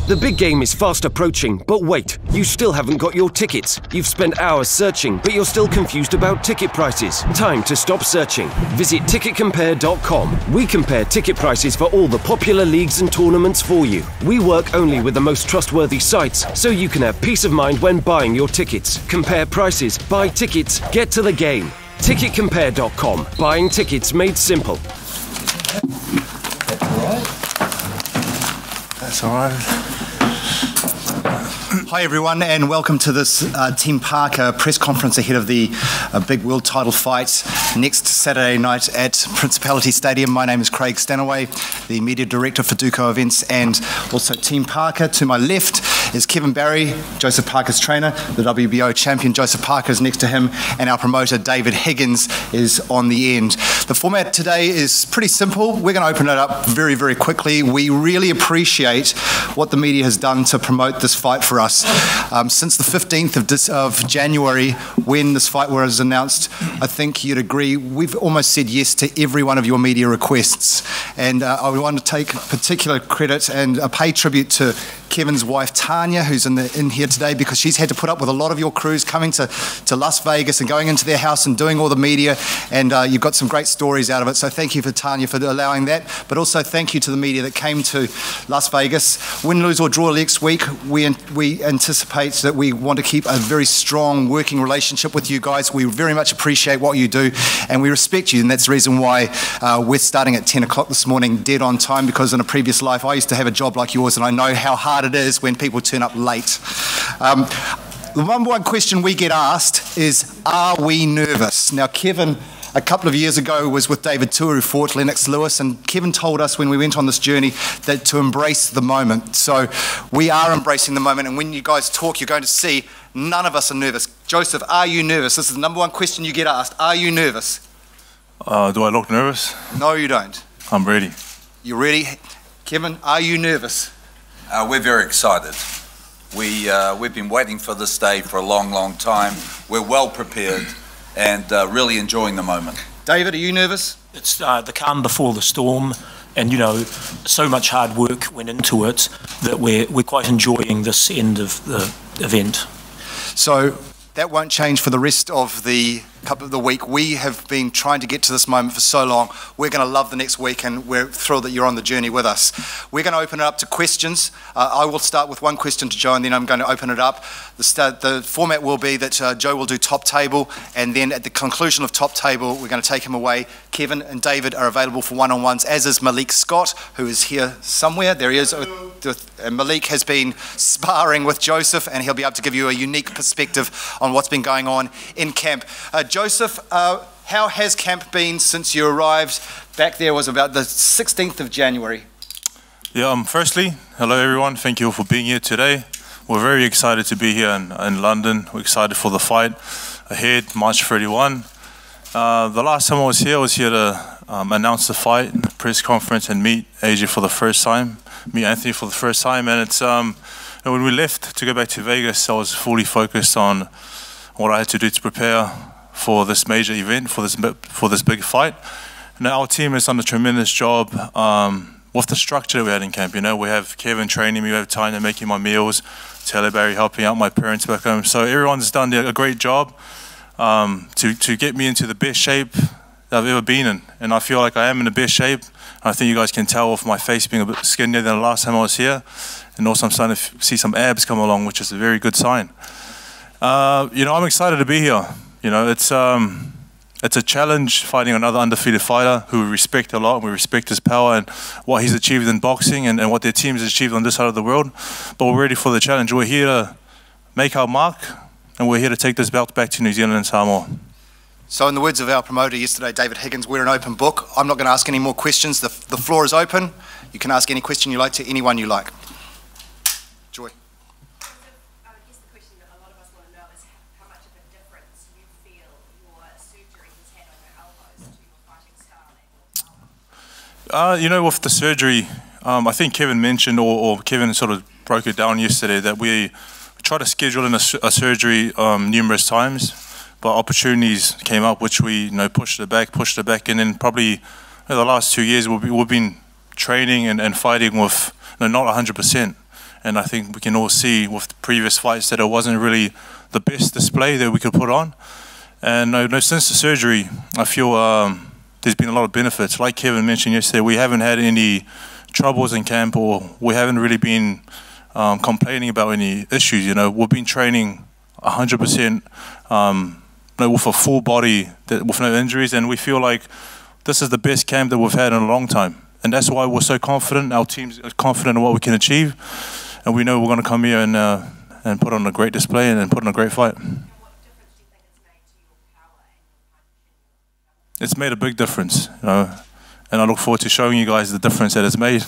The big game is fast approaching, but wait, you still haven't got your tickets. You've spent hours searching, but you're still confused about ticket prices. Time to stop searching. Visit ticketcompare.com. We compare ticket prices for all the popular leagues and tournaments for you. We work only with the most trustworthy sites, so you can have peace of mind when buying your tickets. Compare prices, buy tickets, get to the game. Ticketcompare.com. Buying tickets made simple. That's all right. Hi everyone, and welcome to this Team Parker press conference ahead of the big world title fight next Saturday night at Principality Stadium. My name is Craig Stanaway, the media director for Duco Events and also Team Parker. To my left is Kevin Barry, Joseph Parker's trainer. The WBO champion Joseph Parker is next to him, and our promoter David Higgins is on the end. The format today is pretty simple. We're going to open it up very, very quickly. We really appreciate what the media has done to promote this fight for us. Since the 15th of January, when this fight was announced, I think you'd agree, we've almost said yes to every one of your media requests. And I want to take particular credit and pay tribute to Kevin's wife Tanya, who's in here today, because she's had to put up with a lot of your crews coming to Las Vegas and going into their house and doing all the media, and you've got some great stories out of it. So thank you for Tanya for allowing that, but also thank you to the media that came to Las Vegas. Win, lose or draw next week, we anticipate that we want to keep a very strong working relationship with you guys. We very much appreciate what you do, and we respect you, and that's the reason why we're starting at 10 o'clock this morning, dead on time, because in a previous life I used to have a job like yours, and I know how hard it is when people turn up late. The number one question we get asked is, are we nervous? Now, Kevin, a couple of years ago, was with David Tua, who fought Lennox Lewis, and Kevin told us when we went on this journey that to embrace the moment. So we are embracing the moment, and when you guys talk, you're going to see none of us are nervous. Joseph, are you nervous? This is the number one question you get asked. Are you nervous? Do I look nervous? No, you don't. I'm ready. You're ready? Kevin, are you nervous? We're very excited. We've been waiting for this day for a long, long time. We're well prepared and really enjoying the moment. David, are you nervous? It's the calm before the storm, and you know, so much hard work went into it that we're quite enjoying this end of the event. So that won't change for the rest of the week. We have been trying to get to this moment for so long. We're going to love the next week, and we're thrilled that you're on the journey with us. We're going to open it up to questions. I will start with one question to Joe, and then I'm going to open it up. The format will be that Joe will do top table, and then at the conclusion of top table, we're going to take him away. Kevin and David are available for one-on-ones, as is Malik Scott, who is here somewhere. There he is. Malik has been sparring with Joseph, and he'll be able to give you a unique perspective on what's been going on in camp. Joseph, how has camp been since you arrived? Back there was about the 16th of January. Yeah, firstly, hello everyone. Thank you all for being here today. We're very excited to be here in London. We're excited for the fight ahead, March 31. The last time I was here to announce the fight, press conference, and meet AJ for the first time, meet Anthony for the first time. And it's when we left to go back to Vegas, I was fully focused on what I had to do to prepare for this major event, for this big fight. And our team has done a tremendous job with the structure we had in camp. You know, we have Kevin training me, we have Tanya making my meals, Taylor Barry helping out my parents back home. So everyone's done a great job to get me into the best shape that I've ever been in. And I feel like I am in the best shape. I think you guys can tell off my face being a bit skinnier than the last time I was here. And also I'm starting to see some abs come along, which is a very good sign. You know, I'm excited to be here. You know, it's a challenge fighting another undefeated fighter who we respect a lot, and we respect his power and what he's achieved in boxing and what their team has achieved on this side of the world. But we're ready for the challenge. We're here to make our mark, and we're here to take this belt back to New Zealand and Samoa. So in the words of our promoter yesterday, David Higgins, we're an open book. I'm not going to ask any more questions. The floor is open. You can ask any question you like to anyone you like. Joy. You know, with the surgery, I think Kevin mentioned, or Kevin sort of broke it down yesterday, that we tried to schedule in a surgery numerous times, but opportunities came up which we pushed it back, and then probably the last 2 years we've been training and fighting with not 100%. And I think we can all see with the previous fights that it wasn't really the best display that we could put on. And since the surgery, I feel there's been a lot of benefits. Like Kevin mentioned yesterday, we haven't had any troubles in camp, or we haven't really been complaining about any issues. We've been training 100% with a full body, with no injuries, and we feel like this is the best camp that we've had in a long time. And that's why we're so confident. Our team's confident in what we can achieve, and we know we're going to come here and put on a great display and put on a great fight. It's made a big difference, and I look forward to showing you guys the difference that it's made.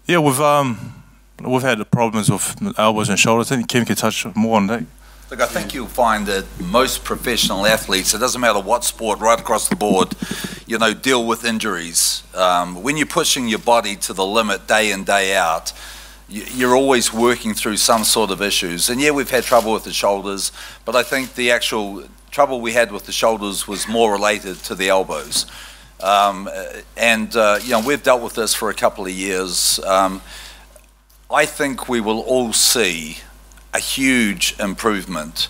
Yeah, we've had problems with elbows and shoulders. I think Kim can touch more on that. Look, I think you'll find that most professional athletes, it doesn't matter what sport, right across the board, deal with injuries. When you're pushing your body to the limit day in, day out, you're always working through some sort of issues. And yeah, we've had trouble with the shoulders, but I think the actual trouble we had with the shoulders was more related to the elbows. We've dealt with this for a couple of years. I think we will all see a huge improvement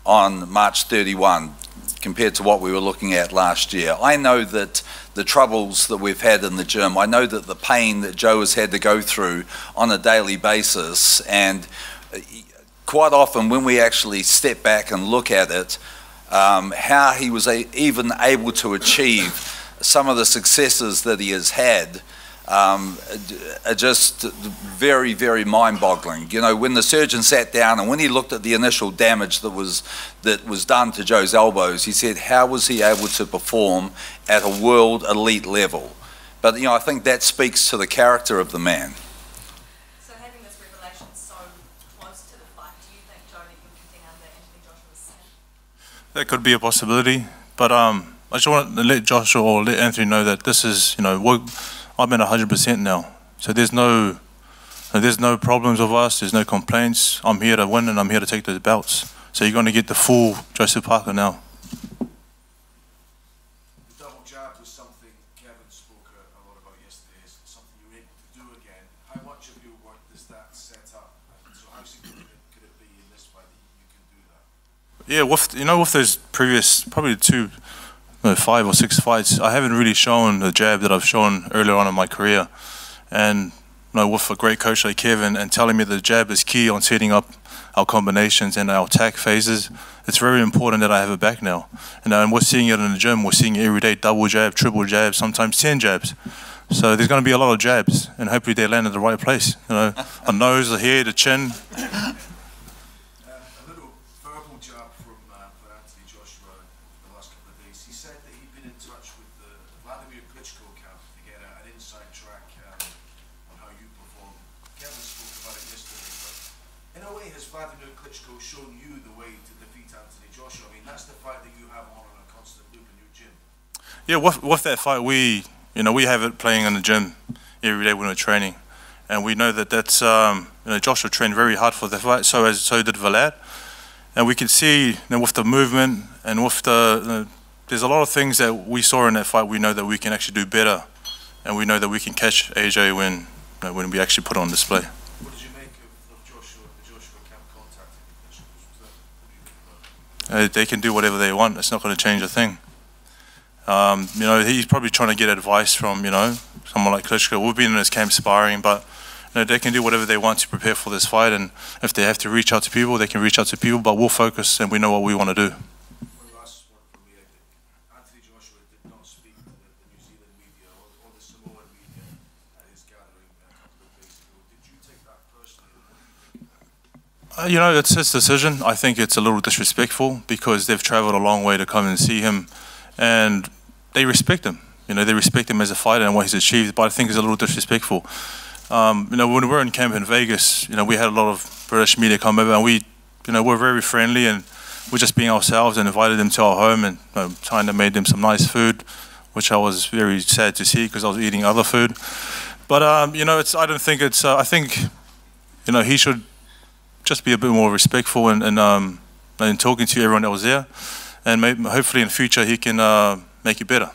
on March 31 compared to what we were looking at last year. I know that the troubles that we've had in the gym, I know that the pain that Joe has had to go through on a daily basis, and quite often when we actually step back and look at it, how he was even able to achieve some of the successes that he has had are just very, very mind-boggling. When the surgeon sat down and when he looked at the initial damage that was done to Joe's elbows, he said, how was he able to perform at a world elite level? But I think that speaks to the character of the man. So having this revelation so close to the fight, do you think Joe could be under Anthony Joshua's skin? That could be a possibility, but I just want to let Joshua or let Anthony know that this is, I'm at 100% now. So there's no problems with us, there's no complaints. I'm here to win and I'm here to take those belts. So you're going to get the full Joseph Parker now. The double jab was something Kevin spoke a lot about yesterday. It's something you were able to do again. How much of your work does that set up? So how significant could it be in this fight that you can do that? Yeah, with those previous, probably 5 or 6 fights, I haven't really shown the jab that I've shown earlier on in my career. And with a great coach like Kevin and telling me the jab is key on setting up our combinations and our attack phases, it's very important that I have it back now. And we're seeing it in the gym, we're seeing it every day, double jab, triple jab, sometimes 10 jabs. So there's going to be a lot of jabs, and hopefully they land in the right place. A nose, the head, the chin. Yeah, with that fight, we have it playing in the gym every day when we're training, and we know that that's Joshua trained very hard for the fight. So did Vlad, and we can see with the movement and with there's a lot of things that we saw in that fight. We know that we can actually do better, and we know that we can catch AJ when we actually put it on display. What did you make of Joshua? The Joshua camp contacting? They can do whatever they want. It's not going to change a thing. He's probably trying to get advice from, someone like Klitschko. We've been in his camp sparring, but they can do whatever they want to prepare for this fight, and if they have to reach out to people, they can reach out to people, but we'll focus and we know what we want to do. One last one from me, I think. Anthony Joshua did not speak to the New Zealand media or the Samoan media at his gathering a couple of days ago. Did you take that personally? It's his decision. I think it's a little disrespectful because they've travelled a long way to come and see him, and they respect him. They respect him as a fighter and what he's achieved, but I think it's a little disrespectful. When we were in camp in Vegas, we had a lot of British media come over, and we're very friendly, and we're just being ourselves and invited them to our home, and kind of made them some nice food, which I was very sad to see because I was eating other food. But I don't think it's. I think he should just be a bit more respectful and talking to everyone that was there. and maybe, hopefully in the future he can make it better.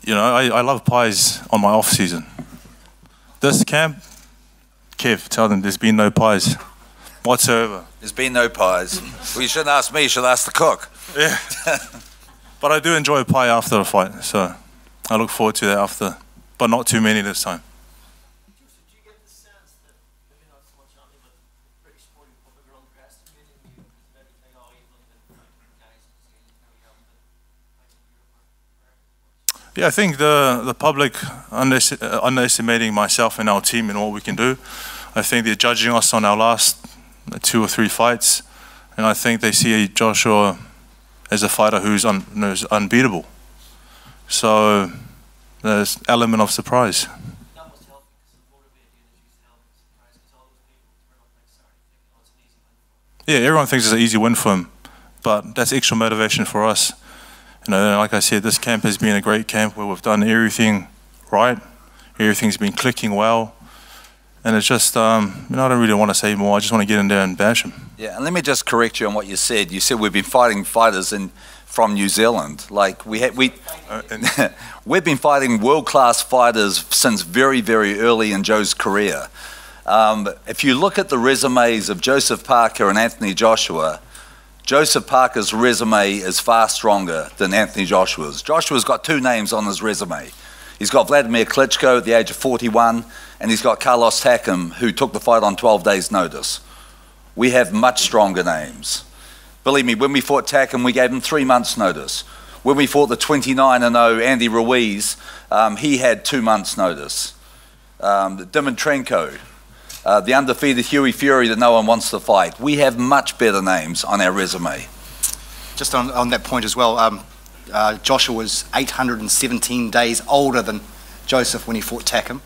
You know, I love pies on my off season. This camp, Kev, tell them there's been no pies whatsoever. There's been no pies. Well, you shouldn't ask me, you should ask the cook. Yeah. But I do enjoy a pie after a fight, so I look forward to that after, but not too many this time. Yeah, I think the public underestimating myself and our team and what we can do. I think they're judging us on our last 2 or 3 fights, and I think they see Joshua as a fighter who's unbeatable. So there's an element of surprise. Yeah, everyone thinks it's an easy win for him, but that's extra motivation for us. You know, like I said, this camp has been a great camp where we've done everything right, everything's been clicking well, and it's just, you know, I don't really want to say more. I just want to get in there and bash him. Yeah, and let me just correct you on what you said. You said we've been fighting fighters from New Zealand. Like we've been fighting world-class fighters since very, very early in Joe's career. If you look at the resumes of Joseph Parker and Anthony Joshua, Joseph Parker's resume is far stronger than Anthony Joshua's. Joshua's got 2 names on his resume. He's got Vladimir Klitschko at the age of 41, and he's got Carlos Takam, who took the fight on 12 days' notice. We have much stronger names. Believe me, when we fought Takam, we gave him 3 months' notice. When we fought the 29-0 Andy Ruiz, he had 2 months' notice. Dimitrenko, the undefeated Huey Fury that no one wants to fight. We have much better names on our resume. Just on that point as well, Joshua was 817 days older than Joseph when he fought Takam.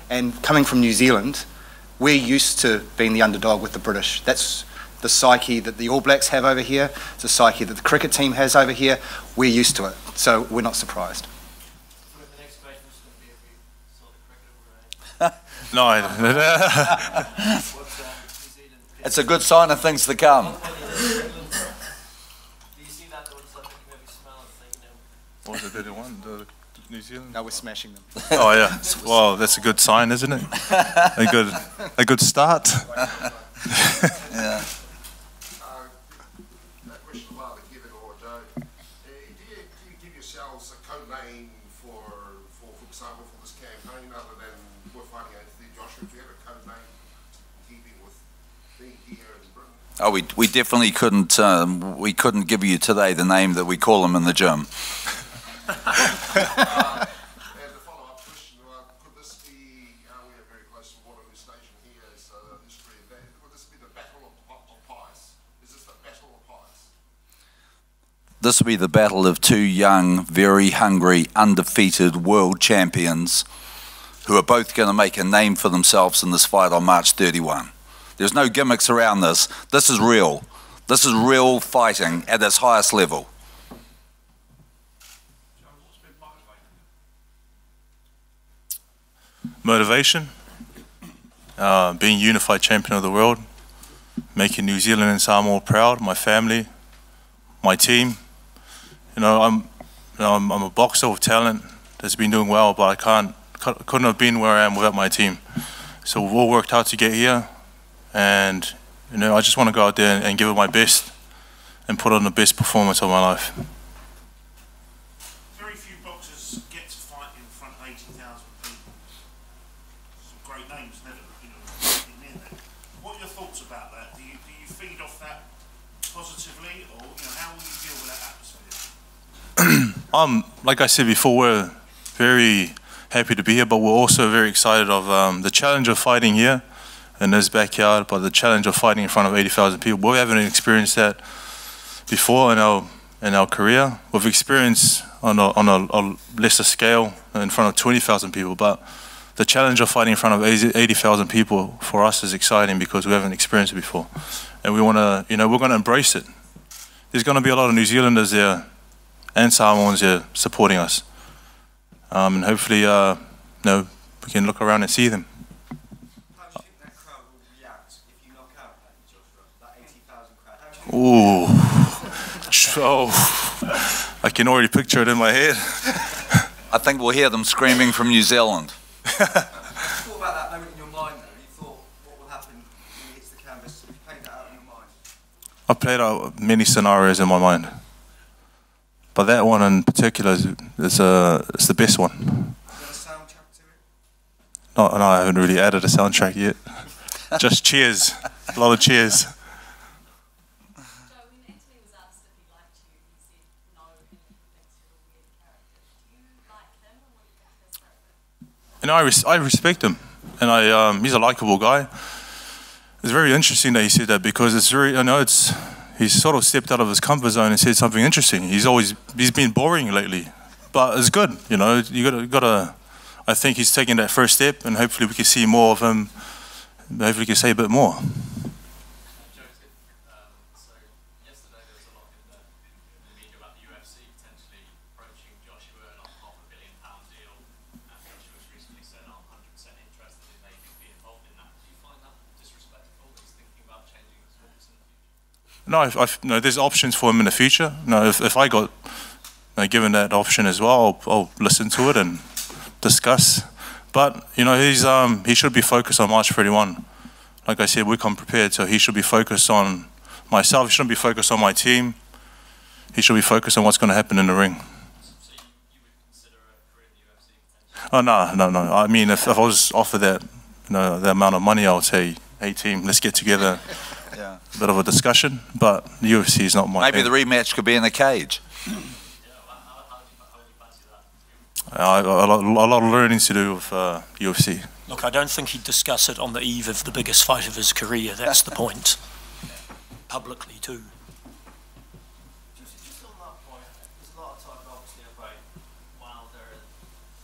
And coming from New Zealand, we're used to being the underdog with the British. That's the psyche that the All Blacks have over here. It's the psyche that the cricket team has over here. We're used to it, so we're not surprised. No, I don't. It's a good sign of things to come. What was the one? The New Zealand? No, we're smashing them. Oh yeah. Well, that's a good sign, isn't it? A good start. Yeah. That question about the Kevin or Joe. Do you give yourselves a code name for example, for this campaign, other than we're fighting Anthony Joshua? Do you have a code name in keeping with being here in Britain? Oh, we definitely couldn't. We couldn't give you today the name that we call him in the gym. And a follow-up question: could this be? We are very close to water in this station here. Is history of that? Would this be the battle of pies? Is this the battle of pies? This will be the battle of 2 young, very hungry, undefeated world champions who are both going to make a name for themselves in this fight on March 31. There's no gimmicks around this. This is real. This is real fighting at its highest level. Motivation, being unified champion of the world, making New Zealand and Samoa proud, my family, my team. You know, I'm a boxer with talent that's been doing well, but I couldn't have been where I am without my team. So we've all worked hard to get here, and you know, I just want to go out there and give it my best and put on the best performance of my life. Very few boxers get to fight in front of 80,000 people. Some great names, never, you know, in there. What are your thoughts about that? Do you feed off that positively, or you know, how will you deal with that atmosphere? Like I said before, we're very happy to be here, but we're also very excited of the challenge of fighting here in this backyard, but the challenge of fighting in front of 80,000 people. We haven't experienced that before in our career. We've experienced on a lesser scale in front of 20,000 people, but the challenge of fighting in front of 80,000 people for us is exciting because we haven't experienced it before, and we want to, you know, we're going to embrace it. There's going to be a lot of New Zealanders there and Samoans there supporting us, and hopefully, you know, we can look around and see them. Ooh. Oh, I can already picture it in my head. I think we'll hear them screaming from New Zealand. You thought about that moment in your mind, though? You thought, what will happen when he hits the canvas? Have you played that out in your mind? I've played out many scenarios in my mind, but that one in particular is the best one. Is there a soundtrack to it? No, I haven't really added a soundtrack yet. Just cheers, a lot of cheers. Joe, when Anthony was asked if he liked you, he said no and he thinks you're a weird character. Do you like him and what do you think of his character? And I respect him, and he's a likable guy. It's very interesting that he said that because it's very, he's sort of stepped out of his comfort zone and said something interesting. He's been boring lately, but it's good, you gotta. I think he's taking that first step, and hopefully we can see more of him. Hopefully we can say a bit more. So yesterday there was a lot in the media about the UFC potentially approaching Joshua on a £500 million deal, and Joshua's recently said, I'm 100% interested in maybe being involved in that. Do you find that disrespectful that he's thinking about changing the sports in the future? No, there's options for him in the future. No, if I got given that option as well, I'll listen to it and discuss. But he should be focused on March 31. Like I said, we come prepared, so he should be focused on myself. He shouldn't be focused on my team. He should be focused on what's going to happen in the ring. So you would consider a career in the UFC potentially? Oh no. I mean, if I was offered that, the amount of money, I would say, hey team, let's get together. Yeah. A bit of a discussion, but the UFC is not my Maybe thing. the rematch could be in a cage. A lot of learning to do with UFC. Look, I don't think he'd discuss it on the eve of the biggest fight of his career. That's the point. Publicly, too. Just on that point, there's a lot of talk, obviously, about Wilder and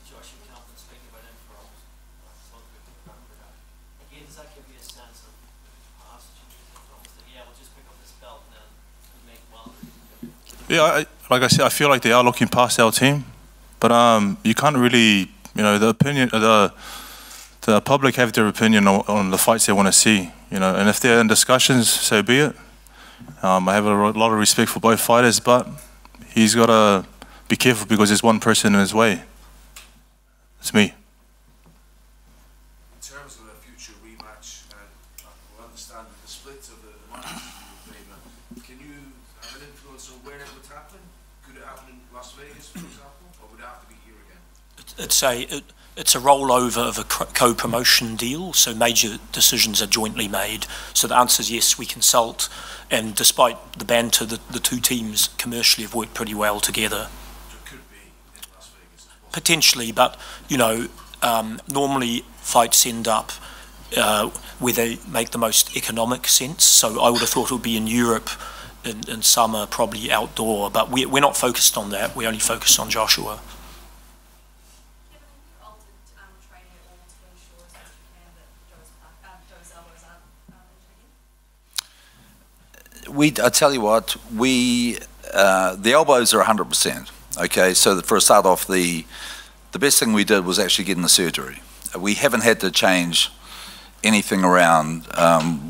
Joshua Campbell speaking about him for almost as long as we can remember that. Again, does that give you a sense of perhaps that you use it almost that, yeah, we'll just pick up this belt and then we make Wilder? Yeah, like I said, I feel like they are looking past our team. But you can't really, the opinion, the public have their opinion on the fights they want to see, and if they're in discussions, so be it. I have a lot of respect for both fighters, but he's got to be careful because there's one person in his way. It's me. In terms of a future rematch, we understand the split of the matches in your favour. Can you have an influence on where it would happen? Could it happen in Las Vegas, for example, or would it have to be here again? It's a rollover of a co-promotion deal, so major decisions are jointly made. So the answer is yes, we consult, and despite the banter, the two teams commercially have worked pretty well together. So it could be in Las Vegas. Potentially, but normally fights end up where they make the most economic sense. So I would have thought it would be in Europe in summer, probably outdoor, but we're not focused on that. We only focus on Joshua. I tell you what, the elbows are 100%. Okay, so for a start off, the best thing we did was actually getting the surgery. We haven't had to change anything around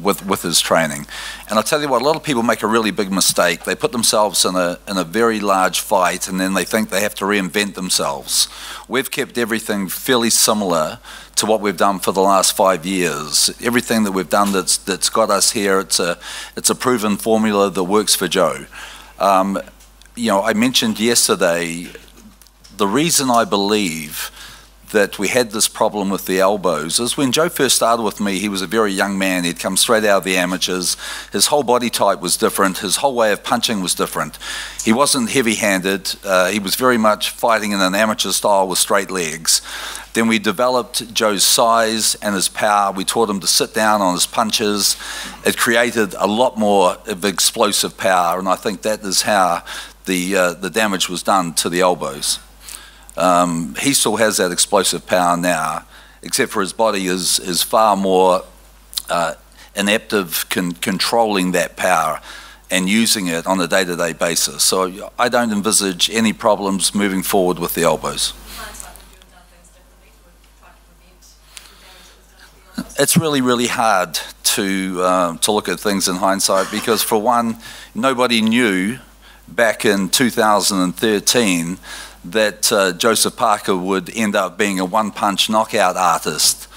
with his training. And I'll tell you what, a lot of people make a really big mistake. They put themselves in a very large fight and then they think they have to reinvent themselves. We've kept everything fairly similar to what we've done for the last 5 years. Everything that we've done that's got us here, it's a proven formula that works for Joe. I mentioned yesterday, the reason I believe that we had this problem with the elbows is when Joe first started with me, he was a very young man. He'd come straight out of the amateurs. His whole body type was different. His whole way of punching was different. He wasn't heavy-handed. He was very much fighting in an amateur style with straight legs. Then we developed Joe's size and his power. We taught him to sit down on his punches. It created a lot more of explosive power, and I think that is how the damage was done to the elbows. He still has that explosive power now, except for his body is far more inept of controlling that power and using it on a day-to-day basis. So I don't envisage any problems moving forward with the elbows. It's really, really hard to look at things in hindsight because, for one, nobody knew back in 2013 that Joseph Parker would end up being a one-punch knockout artist,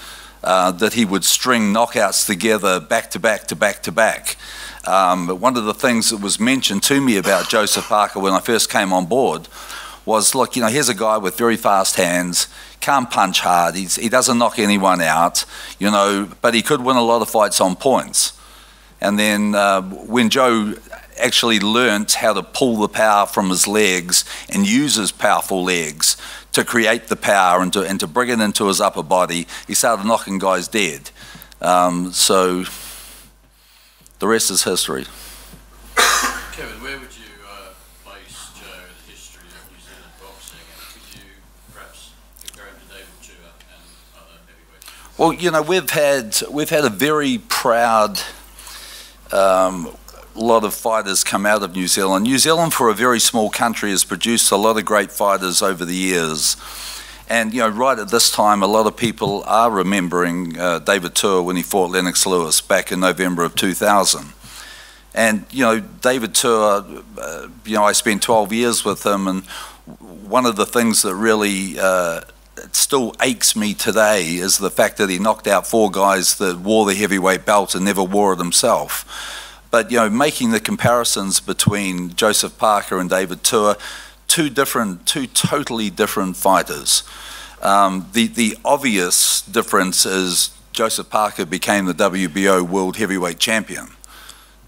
that he would string knockouts together back to back to back to back. But one of the things that was mentioned to me about Joseph Parker when I first came on board was, look, you know, here's a guy with very fast hands, can't punch hard, he doesn't knock anyone out, you know, but he could win a lot of fights on points. And then when Joe actually learnt how to pull the power from his legs and use his powerful legs to create the power and to bring it into his upper body, he started knocking guys dead. So the rest is history. Kevin, where would you place Joe in the history of New Zealand boxing, and could you perhaps compare him to David Tua and other heavyweights? Well, you know, we've had a very proud lot of fighters come out of New Zealand. New Zealand, for a very small country, has produced a lot of great fighters over the years. And, you know, right at this time, a lot of people are remembering David Tua when he fought Lennox Lewis back in November of 2000. And, you know, David Tua, you know, I spent 12 years with him, and one of the things that really still aches me today is the fact that he knocked out 4 guys that wore the heavyweight belt and never wore it himself. But, you know, making the comparisons between Joseph Parker and David Tua, two totally different fighters. The obvious difference is Joseph Parker became the WBO World Heavyweight Champion.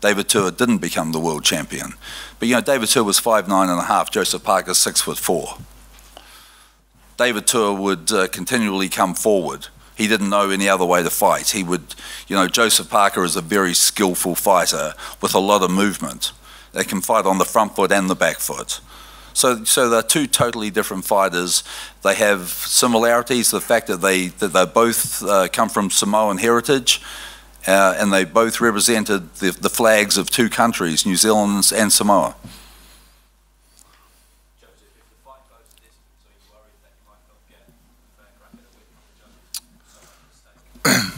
David Tua didn't become the world champion. But, you know, David Tua was 5'9½", Joseph Parker 6'4". David Tua would continually come forward. He didn't know any other way to fight. He would, you know, Joseph Parker is a very skillful fighter with a lot of movement. They can fight on the front foot and the back foot. So they're two totally different fighters. They have similarities, the fact that they both come from Samoan heritage, and they both represented the flags of 2 countries, New Zealand and Samoa.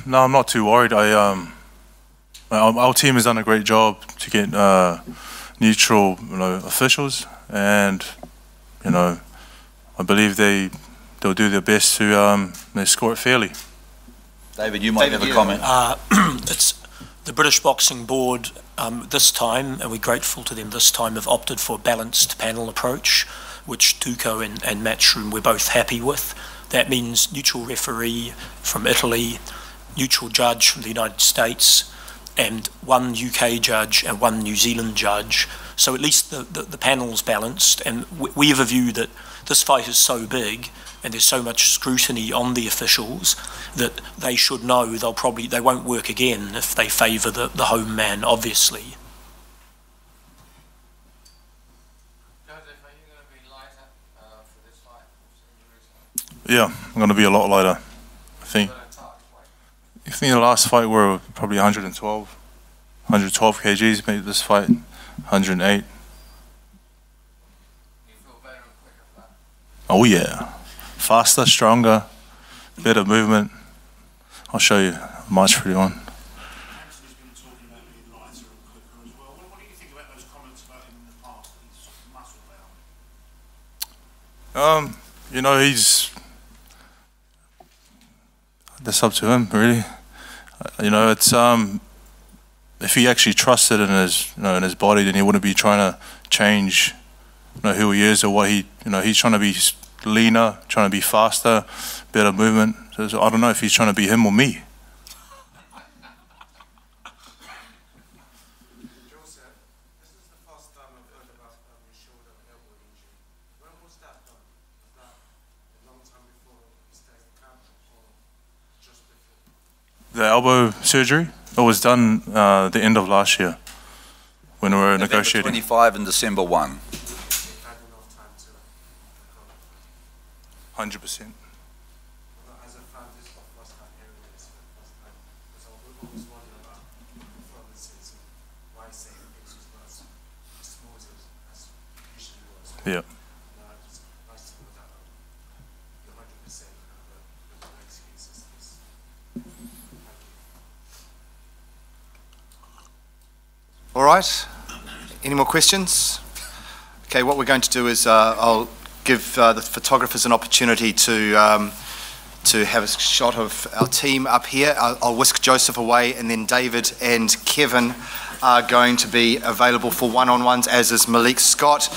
No, I'm not too worried. Our team has done a great job to get neutral, you know, officials, and, you know, I believe they'll do their best to they score it fairly. David, you might have a comment. It's the British Boxing Board this time, and we're grateful to them this time, have opted for a balanced panel approach, which Tuco and Matchroom we're both happy with. That means neutral referee from Italy, neutral judge from the United States, and 1 UK judge and 1 New Zealand judge. So at least the panel's balanced, and we have a view that this fight is so big and there's so much scrutiny on the officials that they should know they won't work again if they favour the home man, obviously. Yeah, I'm going to be a lot lighter, I think. I think the last fight were probably 112 kgs, maybe this fight 108. Oh yeah, faster, stronger, better movement. I'll show you March 31. Anthony's been talking about being lighter and quicker as well. What do you think about those comments about him in the past, that he's sort of muscle bound? You know, that's up to him, really. You know, it's if he actually trusted in his body, then he wouldn't be trying to change, you know, who he is or what he, you know, he's trying to be leaner, trying to be faster, better movement. So I don't know if he's trying to be him or me. Joseph, this is the first time I've heard about your shoulder and elbow injury. When was that done? Was that a long time before you started the camp or just before? The elbow surgery, it was done the end of last year when we were negotiating. 25 and December 1. You've had enough time to recover. 100%. As a fan, this is the first time hearing this for the first time. Because I was always wondering about performances and why certain things was not as smooth as usually was. Yeah. It's nice to know that you're 100% and have no excuses. right. Any more questions? Okay, what we're going to do is I'll give the photographers an opportunity to have a shot of our team up here. I'll whisk Joseph away, and then David and Kevin are going to be available for one-on-ones, as is Malik Scott.